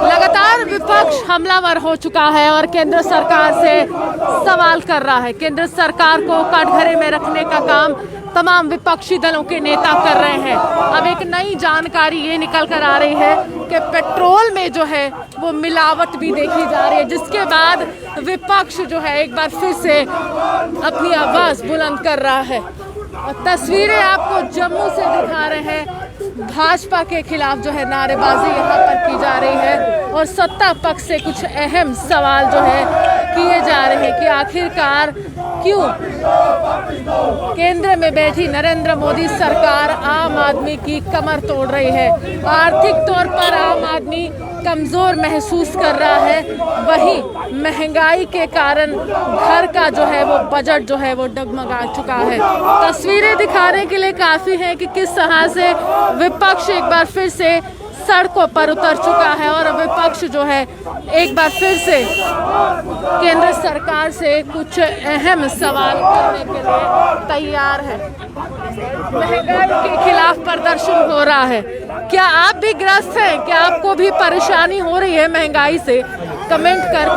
लगातार विपक्ष हमलावर हो चुका है और केंद्र सरकार से सवाल कर रहा है। केंद्र सरकार को कटघरे में रखने का काम तमाम विपक्षी दलों के नेता कर रहे हैं। अब एक नई जानकारी ये निकल कर आ रही है कि पेट्रोल में जो है वो मिलावट भी देखी जा रही है, जिसके बाद विपक्ष जो है एक बार फिर से अपनी आवाज बुलंद कर रहा है। और तस्वीरें आपको जम्मू से दिखा रहे हैं। भाजपा के खिलाफ जो है नारेबाजी यहाँ पर की जा रही है और सत्ता पक्ष से कुछ अहम सवाल जो है किए जा रहे हैं कि आखिरकार क्यों केंद्र में बैठी नरेंद्र मोदी सरकार आम आदमी की कमर तोड़ रही है। आर्थिक तौर पर आम आदमी कमजोर महसूस कर रहा है, वहीं महंगाई के कारण घर का जो है वो बजट जो है वो डगमगा चुका है। तस्वीरें दिखाने के लिए काफी है कि किस तरह से विपक्ष एक बार फिर से सड़कों पर उतर चुका है और विपक्ष जो है एक बार फिर से केंद्र सरकार से कुछ अहम सवाल करने के लिए तैयार है। महंगाई के खिलाफ प्रदर्शन हो रहा है। क्या आप भी ग्रस्त हैं? क्या आपको भी परेशानी हो रही है महंगाई से? कमेंट कर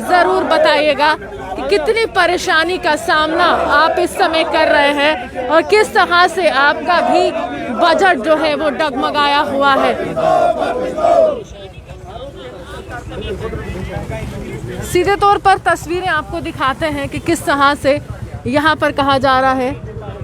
जरूर बताइएगा कि कितनी परेशानी का सामना आप इस समय कर रहे हैं और किस तरह से आपका भी बजट जो है वो डगमगाया हुआ है। सीधे तौर पर तस्वीरें आपको दिखाते हैं कि किस तरह से यहाँ पर कहा जा रहा है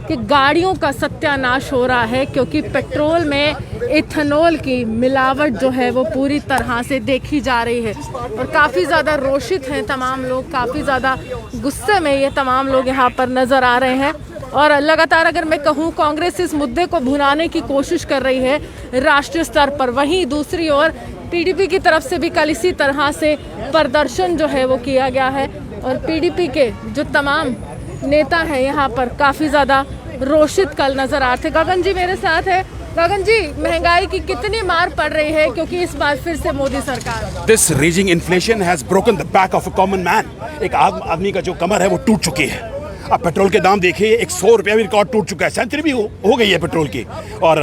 कि गाड़ियों का सत्यानाश हो रहा है, क्योंकि पेट्रोल में इथेनॉल की मिलावट जो है वो पूरी तरह से देखी जा रही है और काफ़ी ज़्यादा रोषित हैं तमाम लोग, काफ़ी ज़्यादा गुस्से में ये तमाम लोग यहाँ पर नज़र आ रहे हैं। और लगातार अगर मैं कहूँ, कांग्रेस इस मुद्दे को भुनाने की कोशिश कर रही है राष्ट्रीय स्तर पर। वहीं दूसरी ओर पीडीपी की तरफ से भी कल इसी तरह से प्रदर्शन जो है वो किया गया है और पीडीपी के जो तमाम नेता हैं यहाँ पर काफ़ी ज़्यादा रोषित कल नजर आ रहे थे। गगन जी मेरे साथ है। गगन जी, महंगाई की कितनी मार पड़ रही है, क्योंकि इस बार फिर से मोदी सरकार this rising inflation has broken the back of a common man. एक आदमी का जो कमर है वो टूट चुकी है। अब पेट्रोल के दाम देखिए, 100 रुपया भी रिकॉर्ड टूट चुका है। सेंचुरी भी हो गई है पेट्रोल की। और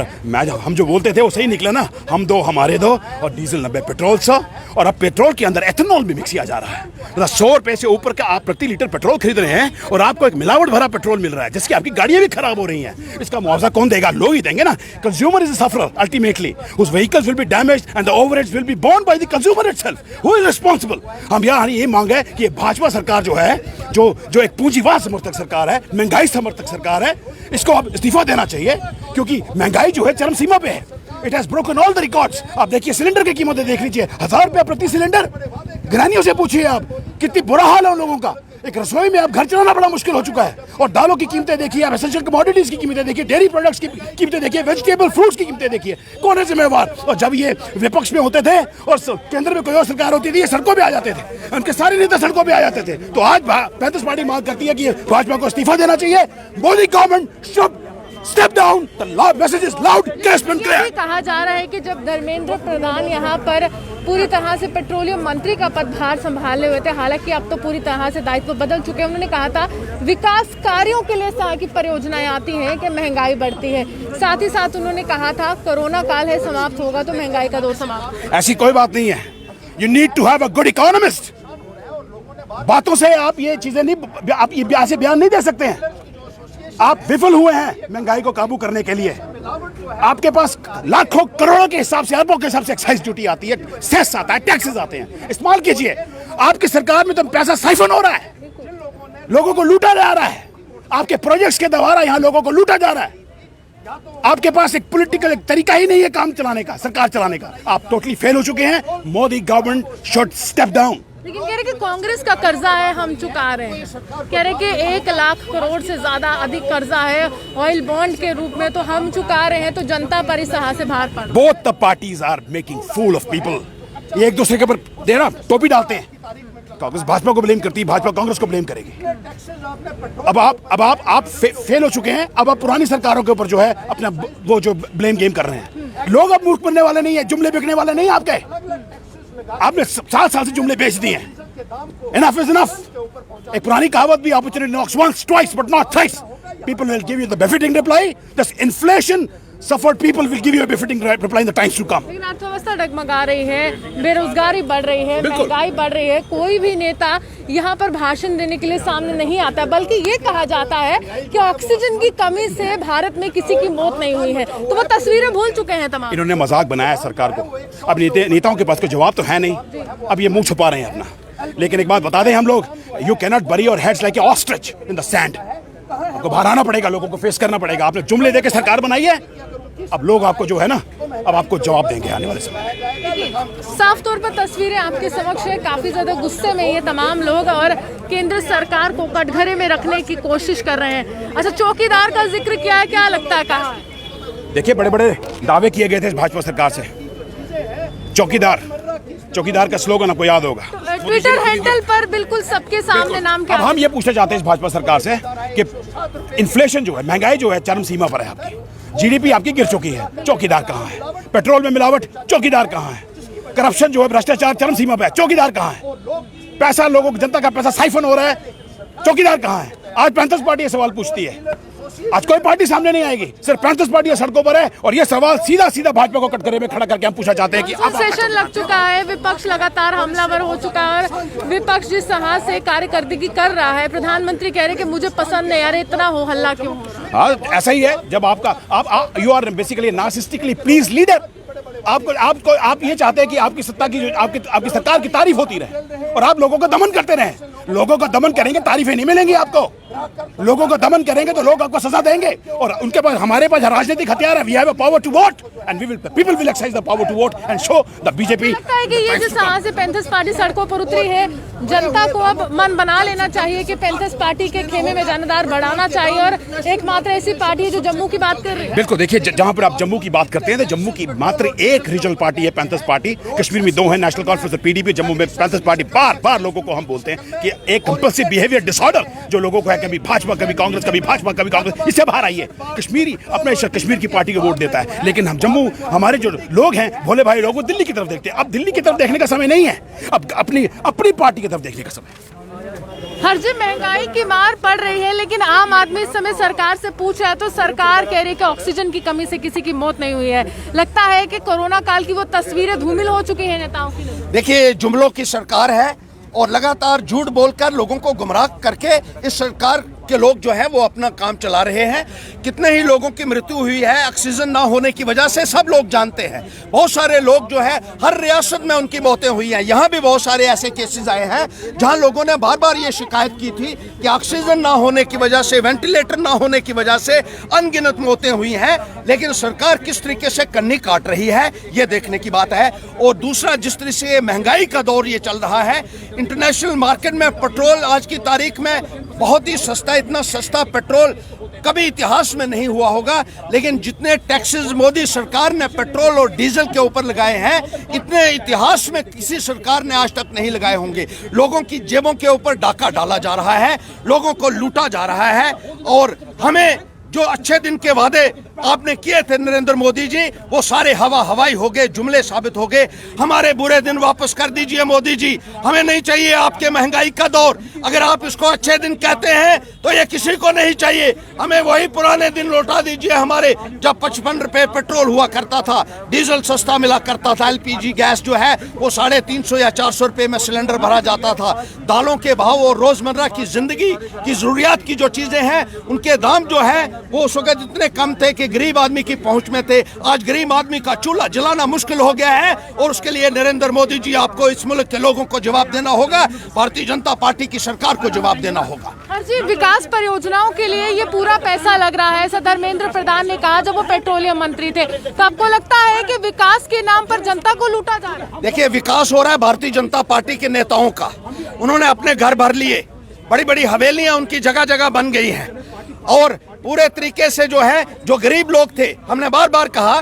हम जो बोलते थे वो सही निकला ना, हम दो हमारे दो, और डीजल 90 पेट्रोल 100, और अब पेट्रोल के अंदर एथेनॉल भी मिक्स किया जा रहा है। मतलब 100 रुपये से ऊपर का आप प्रति लीटर पेट्रोल खरीद रहे हैं और आपको एक मिलावट भरा पेट्रोल मिल रहा है, जिसकी आपकी गाड़ियां भी खराब हो रही हैं। इसका मुआवजा कौन देगा? लोग ही देंगे ना। Consumer is a sufferer ultimately, whose vehicles will be damaged and the overheads will be borne by the consumer itself. Who is responsible? हम यहाँ ये मांग है कि भाजपा सरकार जो है, जो एक पूंजीवाद समर्थक सरकार है, महंगाई समर्थक सरकार है, इसको अब इस्तीफा देना चाहिए, क्योंकि महंगाई जो है चरम सीमा पे है। It has broken all the records. आप देखिए, सिलेंडर की कीमतें देख लीजिए, 1000 रुपया प्रति सिलेंडर। गृहिणियों से पूछिए आप, कितनी बुरा हाल है उन लोगों का। एक रसोई में अब घर चलाना बड़ा मुश्किल हो चुका है। और दालों की कीमतें देखिए, आप एसेंशियल कमोडिटीज की कीमतें देखिए, डेयरी प्रोडक्ट्स की कीमतें देखिए, वेजिटेबल फ्रूट्स की कीमतें देखिए। कौन है जिम्मेवार? और जब ये विपक्ष में होते थे और केंद्र में कोई और सरकार होती थी, ये सड़कों पे आ जाते थे, उनके सारे नेता सड़कों पे आ जाते थे। तो आज 35 पार्टी मांग करती है कि भाजपा को इस्तीफा देना चाहिए। Modi government should step down. The message is loud, crisp and clear. कहा जा रहा है कि जब धर्मेंद्र प्रधान यहाँ पर पूरी तरह से पेट्रोलियम मंत्री का पदभार संभाले हुए थे, हालांकि अब तो पूरी तरह से दायित्व बदल चुके हैं, उन्होंने कहा था विकास कार्यों के लिए सहायक की परियोजनाएं आती हैं कि महंगाई बढ़ती है। साथ ही साथ उन्होंने कहा था कोरोना काल है, समाप्त होगा तो महंगाई का दौर समाप्त। ऐसी कोई बात नहीं है। You need to have a good economist. बातों से आप ये चीजें नहीं, आप ये ऐसे बयान नहीं दे सकते हैं। आप विफल हुए हैं महंगाई को काबू करने के लिए। आपके पास लाखों करोड़ों के हिसाब से, अरबों के हिसाब से एक्साइज ड्यूटी आती है, सेस आता है, टैक्सेस आते हैं। इस्तेमाल कीजिए। आपकी सरकार में तो पैसा साइफन हो रहा है, लोगों को लूटा जा रहा है। आपके प्रोजेक्ट्स के द्वारा यहाँ लोगों को लूटा जा रहा है। आपके पास एक पॉलिटिकल तरीका ही नहीं है काम चलाने का, सरकार चलाने का। आप टोटली फेल हो चुके हैं। Modi government should step down. लेकिन कह रहे कि कांग्रेस का कर्जा है, हम चुका रहे हैं। कह रहे कि 1 लाख करोड़ से ज्यादा अधिक कर्जा है ऑयल बॉन्ड के रूप में, तो हम चुका रहे हैं, तो जनता पर इस तरह से भार पड़। Both the parties are making fool of people. ये एक दूसरे के ऊपर देना टोपी डालते हैं। कांग्रेस भाजपा को ब्लेम करती है, भाजपा कांग्रेस को ब्लेम करेगी। अब आप फेल हो चुके हैं। अब आप पुरानी सरकारों के ऊपर जो है अपना वो जो ब्लेम गेम कर रहे हैं। लोग अब मूर्ख बनने वाले नहीं है, जुमले बिकने वाले नहीं आपके। आपने 7 साल से जुमले बेच दिए हैं। Enough is enough. एक पुरानी कहावत भी, opportunity knocks once, twice, but not thrice. People will give you the befitting reply. This inflation suffered people will give you a befitting reply in the times to come. लेकिन अर्थव्यवस्था डगमगा रही है, बेरोजगारी बढ़ रही है, बिल्कुल। महंगाई बढ़ रही है, कोई भी नेता यहाँ पर भाषण देने के लिए सामने नहीं आता, बल्कि ये कहा जाता है कि ऑक्सीजन की कमी से भारत में किसी की मौत नहीं हुई है। तो वो तस्वीरें भूल चुके हैं तमाम। इन्होंने मजाक बनाया सरकार को। अब नेताओं के पास कोई जवाब तो है नहीं, अब ये मुंह छुपा रहे हैं अपना। लेकिन एक बात बता दें हम लोग, यू कैनॉट बरी your heads like a ostrich in the sand. आपको बाहर आना पड़ेगा, लोगों को फेस करना पड़ेगा। आपने जुमले देके सरकार बनाई है, अब लोग आपको जो है ना, अब आपको जवाब देंगे आने वाले समय। साफ तौर पर तस्वीरें आपके समक्ष है, काफी ज्यादा गुस्से में ये तमाम लोग और केंद्र सरकार को कटघरे में रखने की कोशिश कर रहे हैं। अच्छा, चौकीदार का जिक्र किया है, क्या लगता है कहाँ है? देखिए, बड़े बड़े दावे किए गए थे इस भाजपा सरकार से। चौकीदार का स्लोगन आपको याद होगा, ट्विटर हैंडल पर बिल्कुल सबके सामने नाम क्या अब हम ये पूछना चाहते हैं इस भाजपा सरकार से कि इन्फ्लेशन जो है, महंगाई जो है, चरम सीमा पर है आपकी। जीडीपी आपकी गिर चुकी है, चौकीदार कहाँ है? पेट्रोल में मिलावट, चौकीदार कहाँ है? करप्शन जो है, भ्रष्टाचार चरम सीमा पर है, चौकीदार कहाँ है? पैसा, लोगों की जनता का पैसा साइफन हो रहा है, चौकीदार कहाँ है? आज पैंथर्स पार्टी ये सवाल पूछती है। आज कोई पार्टी सामने नहीं आएगी, सिर्फ पैंथर्स पार्टी सड़कों पर है, और ये सवाल सीधा भाजपा को कटघरे में खड़ा करके हम पूछना चाहते हैं कि अब सेशन लग चुका है, विपक्ष लगातार हमलावर हो चुका है और विपक्ष जिस तरह से कार्यकर्दगी कर रहा है, प्रधानमंत्री कह रहे हैं कि मुझे पसंद नहीं आ रहा, इतना हो हल्ला क्यों हो रहा है? हाँ, ऐसा ही है। जब आप you are basically narcissistically please leader. आप ये चाहते हैं कि आपकी सत्ता की, आपकी सरकार की तारीफ होती रहे और आप लोगों का दमन करते रहें। लोगों का दमन करेंगे, तारीफें नहीं मिलेंगी आपको। लोगों का दमन करेंगे तो लोग आपको सजा देंगे, और उनके पास, हमारे पास राजनीतिक हथियार है। We have a power to vote and people will exercise the power to vote and show the BJP. लगता है कि ये जिस तरह से पैंथर्स पार्टी सड़कों पर उतरी है, जनता को अब मन बना लेना चाहिए कि पैंथर्स पार्टी के खेमे में जानदार बढ़ाना चाहिए, और एकमात्र ऐसी पार्टी है जो जम्मू की बात कर रही है। बिल्कुल, देखिए, जहां पर आप जम्मू की बात करते हैं तो जम्मू की मात्र एक रीजनल पार्टी है पैंथर्स पार्टी। कश्मीर में 2 है, नेशनल कॉन्फ्रेंस पीडीपी। जम्मू में पैंथर्स पार्टी। बार लोगों को हम बोलते हैं कि एक कंपल्सिव बिहेवियर डिसऑर्डर जो लोगों को है, कभी भाजपा कभी कांग्रेस, कभी भाजपा कभी कांग्रेस, इससे बाहर आइए। कश्मीरी अपने कश्मीर की पार्टी को वोट देता है, लेकिन हम जम्मू, हमारे जो लोग हैं, भोले भाई लोग, वो दिल्ली की तरफ देखते हैं। अब दिल्ली की तरफ देखने का समय नहीं है, अब अपनी पार्टी की तरफ देखने का समय। हर जी महंगाई की मार पड़ रही है, लेकिन आम आदमी इस समय सरकार से पूछ रहा है तो सरकार कह रही है कि ऑक्सीजन की कमी से किसी की मौत नहीं हुई है। लगता है कि कोरोना काल की वो तस्वीरें धूमिल हो चुकी हैं नेताओं की। देखिए, जुमलों की सरकार है और लगातार झूठ बोलकर लोगों को गुमराह करके इस सरकार के लोग जो है वो अपना काम चला रहे हैं। कितने ही लोगों की मृत्यु हुई है ऑक्सीजन ना होने की वजह से, सब लोग जानते हैं। बहुत सारे लोग जो है, हर रियासत में उनकी मौतें हुई हैं। यहाँ भी बहुत सारे ऐसे केसेस आए हैं जहाँ लोगों ने बार बार ये शिकायत की थी कि ऑक्सीजन ना होने की वजह से, वेंटिलेटर ना होने की वजह से अनगिनत मौतें हुई हैं। लेकिन सरकार किस तरीके से कन्नी काट रही है, ये देखने की बात है। और दूसरा, जिस तरह से महंगाई का दौर ये चल रहा है, इंटरनेशनल मार्केट में पेट्रोल आज की तारीख में बहुत ही सस्ता, इतना सस्ता पेट्रोल कभी इतिहास में नहीं हुआ होगा। लेकिन जितने टैक्सेस मोदी सरकार ने पेट्रोल और डीजल के ऊपर लगाए हैं, इतने इतिहास में किसी सरकार ने आज तक नहीं लगाए होंगे। लोगों की जेबों के ऊपर डाका डाला जा रहा है, लोगों को लूटा जा रहा है, और हमें जो अच्छे दिन के वादे आपने किए थे नरेंद्र मोदी जी, वो सारे हवाई हो गए, जुमले साबित हो गए। हमारे बुरे दिन वापस कर दीजिए मोदी जी, हमें नहीं चाहिए आपके महंगाई का दौर। अगर आप इसको अच्छे दिन कहते हैं तो ये किसी को नहीं चाहिए। हमें वही पुराने दिन लौटा दीजिए हमारे, जब 55 रुपए पेट्रोल हुआ करता था, डीजल सस्ता मिला करता था, एलपीजी गैस जो है वो 350 या 400 रुपए में सिलेंडर भरा जाता था। दालों के भाव और रोजमर्रा की जिंदगी की जरूरियात की जो चीजें हैं, उनके दाम जो है वो उस वक्त इतने कम थे कि गरीब आदमी की पहुंच में थे। आज गरीब आदमी का चूल्हा जलाना मुश्किल हो गया है, और उसके लिए नरेंद्र मोदी जी, आपको इस मुल्क के लोगों को जवाब देना होगा, भारतीय जनता पार्टी की सरकार को जवाब देना होगा। हर जी, विकास परियोजनाओं के लिए ये पूरा पैसा लग रहा है, ऐसा धर्मेंद्र प्रधान ने कहा जब वो पेट्रोलियम मंत्री थे। तो आपको लगता है कि विकास के नाम पर जनता को लूटा जा रहा है? देखिए, विकास हो रहा है भारतीय जनता पार्टी के नेताओं का। उन्होंने अपने घर भर लिए, बड़ी बड़ी हवेलियां उनकी जगह जगह बन गई हैं, और पूरे तरीके से जो है, जो गरीब लोग थे, हमने बार बार कहा,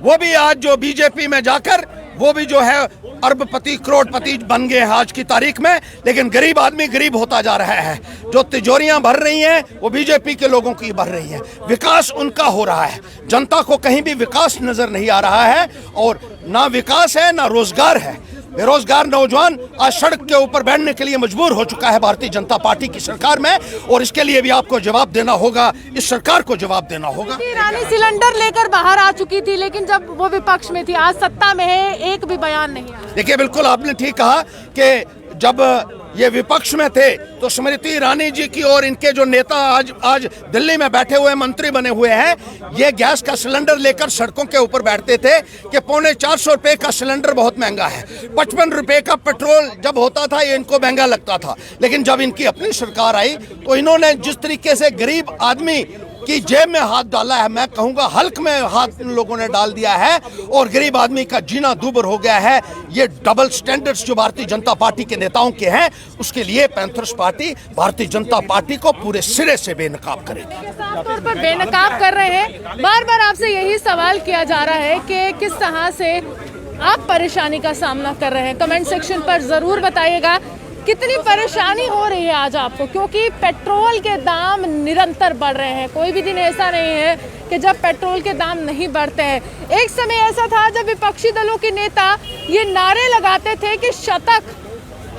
वो भी आज जो बीजेपी में जाकर वो भी जो है अरबपति करोड़पति बन गए हैं आज की तारीख में। लेकिन गरीब आदमी गरीब होता जा रहा है। जो तिजोरियां भर रही हैं वो बीजेपी के लोगों की भर रही हैं। विकास उनका हो रहा है, जनता को कहीं भी विकास नजर नहीं आ रहा है, और ना विकास है ना रोजगार है। बेरोजगार नौजवान आज सड़क के ऊपर बैठने के लिए मजबूर हो चुका है भारतीय जनता पार्टी की सरकार में, और इसके लिए भी आपको जवाब देना होगा, इस सरकार को जवाब देना होगा। ईरानी सिलेंडर लेकर बाहर आ चुकी थी, लेकिन जब वो विपक्ष में थी, आज सत्ता में है, एक भी बयान नहीं आया। देखिए, बिल्कुल आपने ठीक कहा कि जब ये विपक्ष में थे तो स्मृति ईरानी जी की और इनके जो नेता आज दिल्ली में बैठे हुए मंत्री बने हुए हैं, ये गैस का सिलेंडर लेकर सड़कों के ऊपर बैठते थे कि 450 रुपए का सिलेंडर बहुत महंगा है, 55 रुपए का पेट्रोल जब होता था ये इनको महंगा लगता था। लेकिन जब इनकी अपनी सरकार आई तो इन्होंने जिस तरीके से गरीब आदमी की जेब में हाथ डाला है, मैं कहूंगा हल्क में हाथ इन लोगों ने डाल दिया है, और गरीब आदमी का जीना दूभर हो गया है। ये डबल स्टैंडर्ड्स जो भारतीय जनता पार्टी के नेताओं के हैं, उसके लिए panthers party Bharatiya Janata party को पूरे सिरे से बेनकाब करेगी। साफ तौर पर बेनकाब कर रहे हैं। बार बार आपसे यही सवाल किया जा रहा है कि किस तरह से आप परेशानी का सामना कर रहे हैं। कमेंट सेक्शन पर जरूर बताइएगा कितनी परेशानी हो रही है आज आपको, क्योंकि पेट्रोल के दाम निरंतर बढ़ रहे हैं। कोई भी दिन ऐसा नहीं है कि जब पेट्रोल के दाम नहीं बढ़ते हैं। एक समय ऐसा था जब विपक्षी दलों के नेता ये नारे लगाते थे कि शतक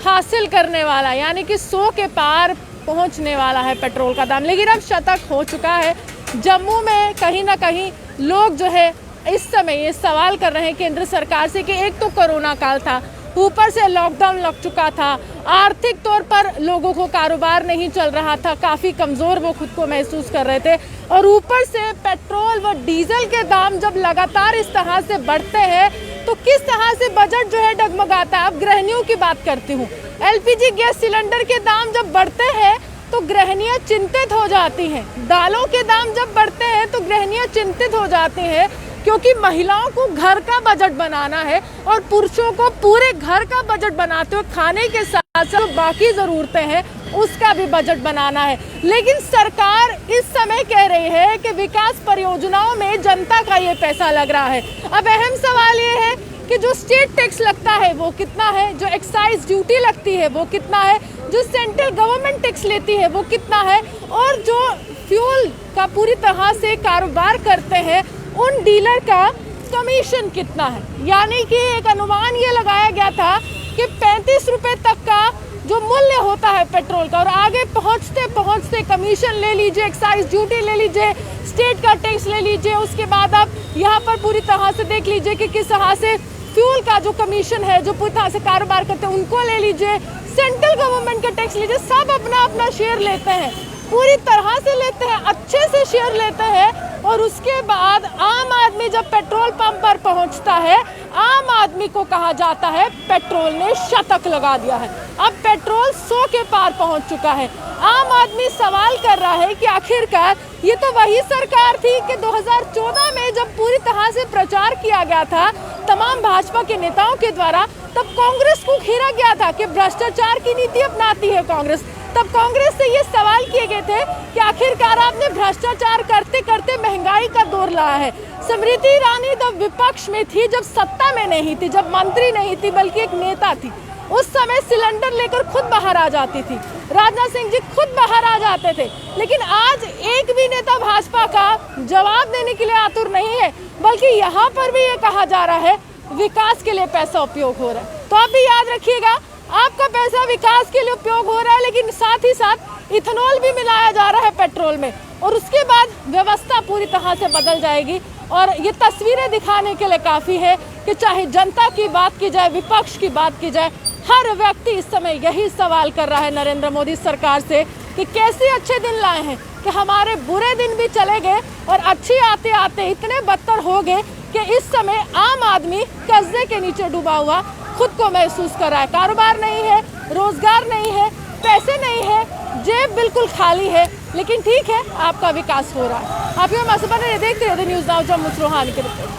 हासिल करने वाला, यानी कि 100 के पार पहुंचने वाला है पेट्रोल का दाम, लेकिन अब शतक हो चुका है। जम्मू में कहीं ना कहीं लोग जो है इस समय ये सवाल कर रहे हैं केंद्र सरकार से कि एक तो कोरोना काल था, ऊपर से लॉकडाउन लग चुका था, आर्थिक तौर पर लोगों को कारोबार नहीं चल रहा था, काफ़ी कमज़ोर वो खुद को महसूस कर रहे थे, और ऊपर से पेट्रोल व डीजल के दाम जब लगातार इस तरह से बढ़ते हैं तो किस तरह से बजट जो है डगमगाता है। अब गृहिणियों की बात करती हूँ। LPG गैस सिलेंडर के दाम जब बढ़ते हैं तो गृहिणियाँ चिंतित हो जाती हैं। दालों के दाम जब बढ़ते हैं तो गृहिणियाँ चिंतित हो जाती हैं, क्योंकि महिलाओं को घर का बजट बनाना है और पुरुषों को पूरे घर का बजट बनाते हुए खाने के साथ साथ बाकी ज़रूरतें हैं उसका भी बजट बनाना है। लेकिन सरकार इस समय कह रही है कि विकास परियोजनाओं में जनता का ये पैसा लग रहा है। अब अहम सवाल ये है कि जो स्टेट टैक्स लगता है वो कितना है, जो एक्साइज ड्यूटी लगती है वो कितना है, जो सेंट्रल गवर्नमेंट टैक्स लेती है वो कितना है, और जो फ्यूल का पूरी तरह से कारोबार करते हैं उन डीलर का कमीशन कितना है। यानी कि एक अनुमान ये लगाया गया था कि 35 रुपए तक का जो मूल्य होता है पेट्रोल का, और आगे पहुंचते पहुंचते कमीशन ले लीजिए, एक्साइज ड्यूटी ले लीजिए, स्टेट का टैक्स ले लीजिए, उसके बाद आप यहाँ पर पूरी तरह से देख लीजिए कि किस तरह से फ्यूल का जो कमीशन है, जो पूरी तरह से कारोबार करते हैं उनको ले लीजिए, सेंट्रल गवर्नमेंट का टैक्स लीजिए, सब अपना अपना शेयर लेते हैं, पूरी तरह से लेते हैं, अच्छे से शेयर लेते हैं। और उसके बाद आम आदमी जब पेट्रोल पंप पर पहुंचता है, आम आदमी को कहा जाता है पेट्रोल ने शतक लगा दिया है। अब पेट्रोल 100 के पार पहुंच चुका है। आम आदमी सवाल कर रहा है कि आखिरकार ये तो वही सरकार थी कि 2014 में जब पूरी तरह से प्रचार किया गया था तमाम भाजपा के नेताओं के द्वारा, तब कांग्रेस को घेरा गया था कि भ्रष्टाचार की नीति अपनाती है कांग्रेस। तब कांग्रेस से ये सवाल किए गए थे कि आखिरकार आपने भ्रष्टाचार करते करते महंगाई का दौर लाया है। स्मृति ईरानी जब विपक्ष में थी, जब सत्ता में नहीं थी, जब मंत्री नहीं थी बल्कि एक नेता थी, उस समय सिलेंडर लेकर खुद बाहर आ जाती थी, राजनाथ सिंह जी खुद बाहर आ जाते थे। लेकिन आज एक भी नेता भाजपा का जवाब देने के लिए आतुर नहीं है, बल्कि यहाँ पर भी ये कहा जा रहा है विकास के लिए पैसा उपयोग हो रहा है। तो आप भी याद रखिएगा, आपका पैसा विकास के लिए उपयोग हो रहा है, लेकिन साथ ही साथ इथेनॉल भी मिलाया जा रहा है पेट्रोल में, और उसके बाद व्यवस्था पूरी तरह से बदल जाएगी। और ये तस्वीरें दिखाने के लिए काफ़ी है कि चाहे जनता की बात की जाए, विपक्ष की बात की जाए, हर व्यक्ति इस समय यही सवाल कर रहा है नरेंद्र मोदी सरकार से कि कैसे अच्छे दिन लाए हैं कि हमारे बुरे दिन भी चले गए और अच्छे आते आते इतने बदतर हो गए कि इस समय आम आदमी कर्जे के नीचे डूबा हुआ खुद को महसूस कर रहा है। कारोबार नहीं है, रोजगार नहीं है, पैसे नहीं है, जेब बिल्कुल खाली है, लेकिन ठीक है आपका विकास हो रहा है। आप ये देखते रहे न्यूज़ नाउ जम्मू से रूहानी के रिपोर्ट।